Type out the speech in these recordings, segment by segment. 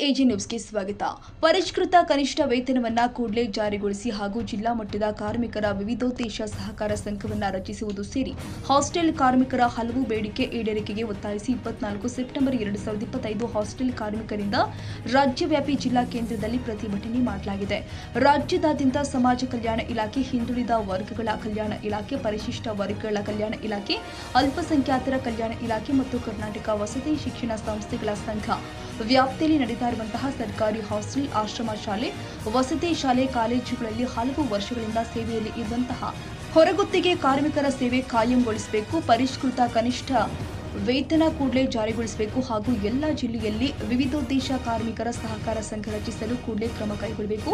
AG ನ್ಯೂಸ್ಗೆ ಸ್ವಾಗತ. ಪರಿಷ್ಕೃತ ಕನಿಷ್ಠ ವೇತನವನ್ನು ಕೂಡಲೇ ಜಾರಿಗೊಳಿಸಿ ಹಾಗೂ ಜಿಲ್ಲಾ ಮಟ್ಟದ ಕಾರ್ಮಿಕರ ವಿವಿಧೋದ್ದೇಶ ಸಹಕಾರ ಸಂಘವನ್ನು ರಚಿಸುವುದು ಸೇರಿ ಹಾಸ್ಟೆಲ್ ಕಾರ್ಮಿಕರ ಹಲವು ಬೇಡಿಕೆ ಈಡೇರಿಕೆಗೆ ಒತ್ತಾಯಿಸಿ 24 ಸೆಪ್ಟೆಂಬರ್ 2025 ಹಾಸ್ಟೆಲ್ ಕಾರ್ಮಿಕರಿಂದ ರಾಜ್ಯವ್ಯಾಪಿ ಜಿಲ್ಲಾ ಕೇಂದ್ರದಲ್ಲಿ ಪ್ರತಿಭಟನೆ ಮಾಡಲಾಗಿದೆ. ರಾಜ್ಯದಾದ್ಯಂತ ಸಮಾಜ ಕಲ್ಯಾಣ ಇಲಾಖೆ, ಹಿಂದುಳಿದ ವರ್ಗಗಳ ಕಲ್ಯಾಣ ಇಲಾಖೆ, ಪರಿಶಿಷ್ಟ ವರ್ಗಗಳ ಕಲ್ಯಾಣ ಇಲಾಖೆ, ಅಲ್ಪಸಂಖ್ಯಾತರ ಕಲ್ಯಾಣ ಇಲಾಖೆ ಮತ್ತು ಕರ್ನಾಟಕ ವಸತಿ ಶಿಕ್ಷಣ ಸಂಸ್ಥೆಗಳ ಸಂಘ ವ್ಯಾಪ್ತಿಯಲ್ಲಿ ನಡೆಯುತ್ತಾ ಇರುವಂತಹ ಸರ್ಕಾರಿ ಹಾಸ್ಟೆಲ್, ಆಶ್ರಮ ಶಾಲೆ, ವಸತಿ ಶಾಲೆ, ಕಾಲೇಜುಗಳಲ್ಲಿ ಹಲವು ವರ್ಷಗಳಿಂದ ಸೇವೆಯಲ್ಲಿ ಇರುವಂತಹ ಹೊರಗುತ್ತಿಗೆ ಕಾರ್ಮಿಕರ ಸೇವೆ ಕಾಯಂಗೊಳಿಸಬೇಕು, ಪರಿಷ್ಕೃತ ಕನಿಷ್ಠ ವೇತನ ಕೂಡಲೇ ಜಾರಿಗೊಳಿಸಬೇಕು ಹಾಗೂ ಎಲ್ಲ ಜಿಲ್ಲೆಯಲ್ಲಿ ವಿವಿಧೋದ್ದೇಶ ಕಾರ್ಮಿಕರ ಸಹಕಾರ ಸಂಘ ರಚಿಸಲು ಕೂಡಲೇ ಕ್ರಮ ಕೈಗೊಳ್ಳಬೇಕು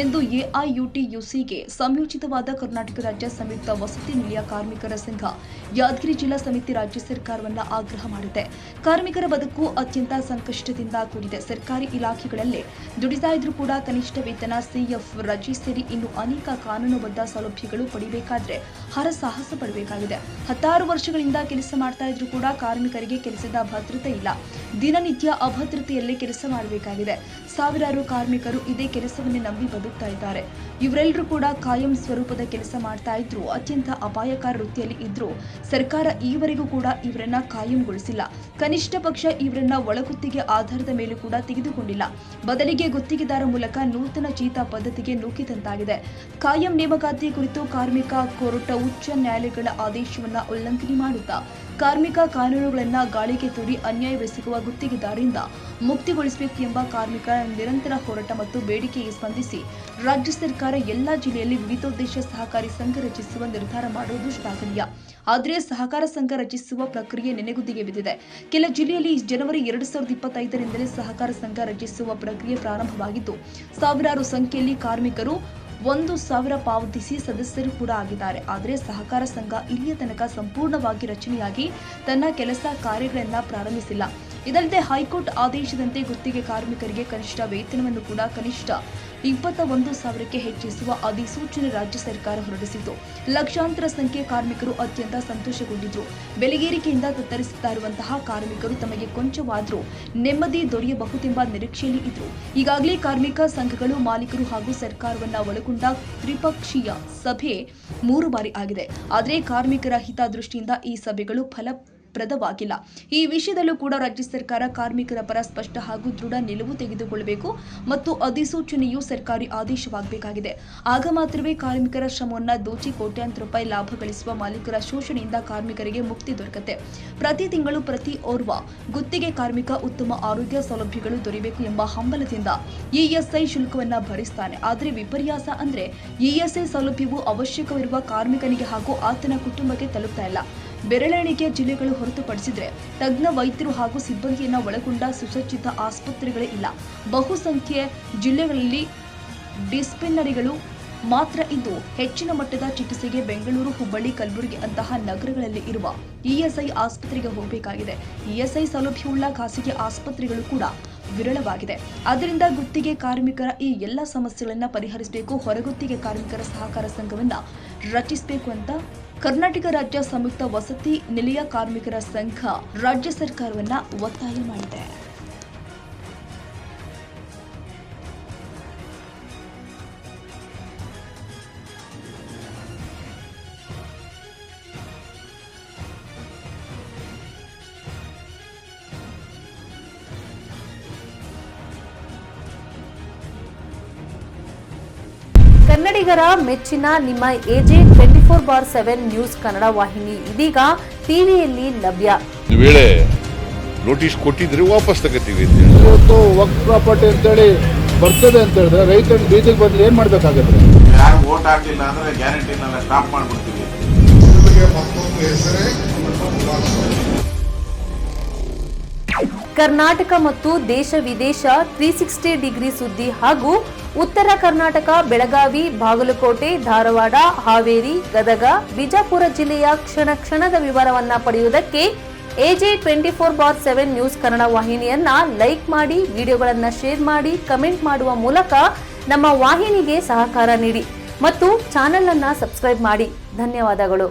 ಎಂದು ಎಐಯುಟಿಯುಸಿಗೆ ಸಂಯೋಜಿತವಾದ ಕರ್ನಾಟಕ ರಾಜ್ಯ ಸಂಯುಕ್ತ ವಸತಿ ನಿಲಯ ಕಾರ್ಮಿಕರ ಸಂಘ ಯಾದಗಿರಿ ಜಿಲ್ಲಾ ಸಮಿತಿ ರಾಜ್ಯ ಸರ್ಕಾರವನ್ನು ಆಗ್ರಹ ಮಾಡಿದೆ. ಕಾರ್ಮಿಕರ ಬದುಕು ಅತ್ಯಂತ ಸಂಕಷ್ಟದಿಂದ ಕೂಡಿದೆ. ಸರ್ಕಾರಿ ಇಲಾಖೆಗಳಲ್ಲೇ ದುಡಿತಾ ಇದ್ರೂ ಕೂಡ ಕನಿಷ್ಠ ವೇತನ, ಸಿಎಫ್ ರಜೆ ಸೇರಿ ಇನ್ನು ಅನೇಕ ಕಾನೂನುಬದ್ಧ ಸೌಲಭ್ಯಗಳು ಪಡೆಯಬೇಕಾದ್ರೆ ಹರಸಾಹಸ ಪಡಬೇಕಾಗಿದೆ. 16 ವರ್ಷಗಳಿಂದ ಕೆಲಸ ಮಾಡ್ತಾ ಇದ್ರೂ ಕೂಡ ಕಾರ್ಮಿಕರಿಗೆ ಕೆಲಸದ ಭದ್ರತೆ ಇಲ್ಲ. ದಿನನಿತ್ಯ ಅಭದ್ರತೆಯಲ್ಲೇ ಕೆಲಸ ಮಾಡಬೇಕಾಗಿದೆ. ಸಾವಿರಾರು ಕಾರ್ಮಿಕರು ಇದೇ ಕೆಲಸವನ್ನೇ ನಂಬಿ ಬದುಕ್ತಾ ಇದ್ದಾರೆ. ಇವರೆಲ್ಲರೂ ಕೂಡ ಕಾಯಂ ಸ್ವರೂಪದ ಕೆಲಸ ಮಾಡ್ತಾ ಇದ್ರು, ಅತ್ಯಂತ ಅಪಾಯಕಾರಿ ವೃತ್ತಿಯಲ್ಲಿ ಇದ್ರು. ಸರ್ಕಾರ ಈವರೆಗೂ ಕೂಡ ಇವರನ್ನ ಕಾಯಂಗೊಳಿಸಿಲ್ಲ. ಕನಿಷ್ಠ ಪಕ್ಷ ಇವರನ್ನ ಒಳಗುತ್ತಿಗೆ ಆಧಾರದ ಮೇಲೂ ಕೂಡ ತೆಗೆದುಕೊಂಡಿಲ್ಲ. ಬದಲಿಗೆ ಗುತ್ತಿಗೆದಾರ ಮೂಲಕ ನೂತನ ಜೀತ ಪದ್ಧತಿಗೆ ನೂಕಿದಂತಾಗಿದೆ. ಕಾಯಂ ನೇಮಕಾತಿ ಕುರಿತು ಕಾರ್ಮಿಕ ಕೋರ್ಟ್ ಉಚ್ಚ ನ್ಯಾಯಾಲಯಗಳ ಆದೇಶವನ್ನ ಉಲ್ಲಂಘನೆ ಮಾಡುತ್ತಾ ಕಾರ್ಮಿಕ ಕಾನೂನುಗಳನ್ನು ಗಾಳಿಗೆ ತೂರಿ ಅನ್ಯಾಯವೆಸಗುವ ಗುತ್ತಿಗೆದಾರರಿಂದ ಮುಕ್ತಿಗೊಳಿಸಬೇಕು ಎಂಬ ಕಾರ್ಮಿಕರ ನಿರಂತರ ಹೋರಾಟ ಮತ್ತು ಬೇಡಿಕೆಗೆ ಸ್ಪಂದಿಸಿ ರಾಜ್ಯ ಸರ್ಕಾರ ಎಲ್ಲಾ ಜಿಲ್ಲೆಯಲ್ಲಿ ವಿವಿಧೋದ್ದೇಶ ಸಹಕಾರಿ ಸಂಘ ರಚಿಸುವ ನಿರ್ಧಾರ ಮಾಡುವುದು ಶ್ಲಾಘನೀಯ. ಆದರೆ ಸಹಕಾರ ಸಂಘ ರಚಿಸುವ ಪ್ರಕ್ರಿಯೆ ನೆನೆಗುದಿಗೆ ಬಿದ್ದಿದೆ. ಕೆಲ ಜಿಲ್ಲೆಯಲ್ಲಿ ಜನವರಿ 2025ರಿಂದಲೇ ಸಹಕಾರ ಸಂಘ ರಚಿಸುವ ಪ್ರಕ್ರಿಯೆ ಪ್ರಾರಂಭವಾಗಿದ್ದು, ಸಾವಿರಾರು ಸಂಖ್ಯೆಯಲ್ಲಿ ಕಾರ್ಮಿಕರು 1,000 ಪಾವತಿಸಿ ಸದಸ್ಯರು ಕೂಡ ಆಗಿದ್ದಾರೆ. ಆದರೆ ಸಹಕಾರ ಸಂಘ ಇಲ್ಲಿಯ ತನಕ ಸಂಪೂರ್ಣವಾಗಿ ರಚನೆಯಾಗಿ ತನ್ನ ಕೆಲಸ ಕಾರ್ಯಗಳನ್ನು ಪ್ರಾರಂಭಿಸಿಲ್ಲ. ಇದಲ್ಲದೆ ಹೈಕೋರ್ಟ್ ಆದೇಶದಂತೆ ಗುತ್ತಿಗೆ ಕಾರ್ಮಿಕರಿಗೆ ಕನಿಷ್ಠ ವೇತನವನ್ನು ಕೂಡ ಕನಿಷ್ಠ 21,000ಕ್ಕೆ ಹೆಚ್ಚಿಸುವ ಅಧಿಸೂಚನೆ ರಾಜ್ಯ ಸರ್ಕಾರ ಹೊರಡಿಸಿತು. ಲಕ್ಷಾಂತರ ಸಂಖ್ಯೆ ಕಾರ್ಮಿಕರು ಅತ್ಯಂತ ಸಂತೋಷಗೊಂಡಿದ್ರು. ಬೆಲೆಗೇರಿಕೆಯಿಂದ ತತ್ತರಿಸುತ್ತಾ ಇರುವಂತಹ ಕಾರ್ಮಿಕರು ತಮಗೆ ಕೊಂಚವಾದರೂ ನೆಮ್ಮದಿ ದೊರೆಯಬಹುದೆಂಬ ನಿರೀಕ್ಷೆಯಲ್ಲಿ ಇದ್ರು. ಈಗಾಗಲೇ ಕಾರ್ಮಿಕ ಸಂಘಗಳು, ಮಾಲೀಕರು ಹಾಗೂ ಸರ್ಕಾರವನ್ನ ಒಳಗೊಂಡ ತ್ರಿಪಕ್ಷೀಯ ಸಭೆ 3 ಬಾರಿ ಆಗಿದೆ. ಆದರೆ ಕಾರ್ಮಿಕರ ಹಿತದೃಷ್ಟಿಯಿಂದ ಈ ಸಭೆಗಳು ಫಲಪ್ರದವಾಗಿಲ್ಲ. ಈ ವಿಷಯದಲ್ಲೂ ಕೂಡ ರಾಜ್ಯ ಸರ್ಕಾರ ಕಾರ್ಮಿಕರ ಪರ ಸ್ಪಷ್ಟ ಹಾಗೂ ದೃಢ ನಿಲುವು ತೆಗೆದುಕೊಳ್ಳಬೇಕು ಮತ್ತು ಅಧಿಸೂಚನೆಯು ಸರ್ಕಾರಿ ಆದೇಶವಾಗಬೇಕಾಗಿದೆ. ಆಗ ಮಾತ್ರವೇ ಕಾರ್ಮಿಕರ ಶ್ರಮವನ್ನು ದೋಚಿ ಕೋಟ್ಯಾಂತರ ರೂಪಾಯಿ ಲಾಭ ಗಳಿಸುವ ಮಾಲೀಕರ ಶೋಷಣೆಯಿಂದ ಕಾರ್ಮಿಕರಿಗೆ ಮುಕ್ತಿ ದೊರಕುತ್ತೆ. ಪ್ರತಿ ತಿಂಗಳು ಪ್ರತಿ ಓರ್ವ ಗುತ್ತಿಗೆ ಕಾರ್ಮಿಕ ಉತ್ತಮ ಆರೋಗ್ಯ ಸೌಲಭ್ಯಗಳು ದೊರೆಯಬೇಕು ಎಂಬ ಹಂಬಲದಿಂದ ಇಎಸ್ಐ ಶುಲ್ಕವನ್ನ ಭರಿಸ್ತಾನೆ. ಆದರೆ ವಿಪರ್ಯಾಸ ಅಂದ್ರೆ ಇಎಸ್ಐ ಸೌಲಭ್ಯವು ಅವಶ್ಯಕವಿರುವ ಕಾರ್ಮಿಕನಿಗೆ ಹಾಗೂ ಆತನ ಕುಟುಂಬಕ್ಕೆ ತಲುಪ್ತಾ ಇಲ್ಲ. ಬೆರಳೆಣಿಕೆ ಜಿಲ್ಲೆಗಳು ಹೊರತುಪಡಿಸಿದರೆ ತಜ್ಞ ವೈದ್ಯರು ಹಾಗೂ ಸಿಬ್ಬಂದಿಯನ್ನು ಒಳಗೊಂಡ ಸುಸಜ್ಜಿತ ಆಸ್ಪತ್ರೆಗಳೇ ಇಲ್ಲ. ಬಹುಸಂಖ್ಯೆಯ ಜಿಲ್ಲೆಗಳಲ್ಲಿ ಡಿಸ್ಪೆನ್ನರಿಗಳು ಮಾತ್ರ ಇದ್ದು ಹೆಚ್ಚಿನ ಮಟ್ಟದ ಚಿಕಿತ್ಸೆಗೆ ಬೆಂಗಳೂರು, ಹುಬ್ಬಳ್ಳಿ, ಕಲಬುರಗಿ ಅಂತಹ ನಗರಗಳಲ್ಲಿ ಇರುವ ಇಎಸ್ಐ ಆಸ್ಪತ್ರೆಗೆ ಹೋಗಬೇಕಾಗಿದೆ. ಇಎಸ್ಐ ಸೌಲಭ್ಯವುಳ್ಳ ಖಾಸಗಿ ಆಸ್ಪತ್ರೆಗಳು ಕೂಡ ವಿರಳವಾಗಿದೆ. ಆದ್ದರಿಂದ ಗುತ್ತಿಗೆ ಕಾರ್ಮಿಕರ ಈ ಎಲ್ಲ ಸಮಸ್ಯೆಗಳನ್ನು ಪರಿಹರಿಸಬೇಕು, ಹೊರಗುತ್ತಿಗೆ ಕಾರ್ಮಿಕರ ಸಹಕಾರ ಸಂಘವನ್ನ ರಚಿಸಬೇಕು ಅಂತ ಕರ್ನಾಟಕ ರಾಜ್ಯ ಸಂಯುಕ್ತ ವಸತಿ ನಿಲಯ ಕಾರ್ಮಿಕರ ಸಂಘ ರಾಜ್ಯ ಸರ್ಕಾರವನ್ನ ಒತ್ತಾಯ ಮಾಡಿದೆ. ಕನ್ನಡಿಗರ ಮೆಚ್ಚಿನ ನಿಮ್ಮ ಎಜೆ 24/7 ನ್ಯೂಸ್ ಕನ್ನಡ ವಾಹಿನಿ ಇದೀಗ ಟಿವಿಯಲ್ಲಿ ಲಭ್ಯ. ವೇಳೆ ನೋಟಿಸ್ ಕೊಟ್ಟಿದ್ರೆ ವಾಪಸ್ ತಗೋತೀವಿ. ಇವತ್ತು ವಕ್ಫ್ ಪ್ರಾಪರ್ಟಿ ಅಂತೇಳಿ ಬರ್ತದೆ ಅಂತ ಹೇಳಿದ್ರೆ ರೈತರು ಬೀದಿಗೆ ಬಂದು ಏನ್ ಮಾಡ್ಬೇಕಾಗತ್ತೆ? ಯಾರು ವೋಟ್ ಹಾಕಲಿಲ್ಲ ಅಂದ್ರೆ ಗ್ಯಾರಂಟಿನೆಲ್ಲ ಸ್ಟಾಪ್ ಮಾಡ್ಬಿಡ್ತೀವಿ. ಕರ್ನಾಟಕ ಮತ್ತು ದೇಶ ವಿದೇಶ 360 ಡಿಗ್ರಿ ಸುದ್ದಿ ಹಾಗೂ ಉತ್ತರ ಕರ್ನಾಟಕ, ಬೆಳಗಾವಿ, ಬಾಗಲಕೋಟೆ, ಧಾರವಾಡ, ಹಾವೇರಿ, ಗದಗ, ಬಿಜಾಪುರ ಜಿಲ್ಲೆಯ ಕ್ಷಣ ಕ್ಷಣದ ವಿವರವನ್ನ ಪಡೆಯುವುದಕ್ಕೆ ಎಜೆ 24/7 ನ್ಯೂಸ್ ಕನ್ನಡ ವಾಹಿನಿಯನ್ನ ಲೈಕ್ ಮಾಡಿ, ವಿಡಿಯೋಗಳನ್ನ ಶೇರ್ ಮಾಡಿ, ಕಮೆಂಟ್ ಮಾಡುವ ಮೂಲಕ ನಮ್ಮ ವಾಹಿನಿಗೆ ಸಹಕಾರ ನೀಡಿ ಮತ್ತು ಚಾನೆಲ್ ಅನ್ನ ಸಬ್ಸ್ಕ್ರೈಬ್ ಮಾಡಿ. ಧನ್ಯವಾದಗಳು.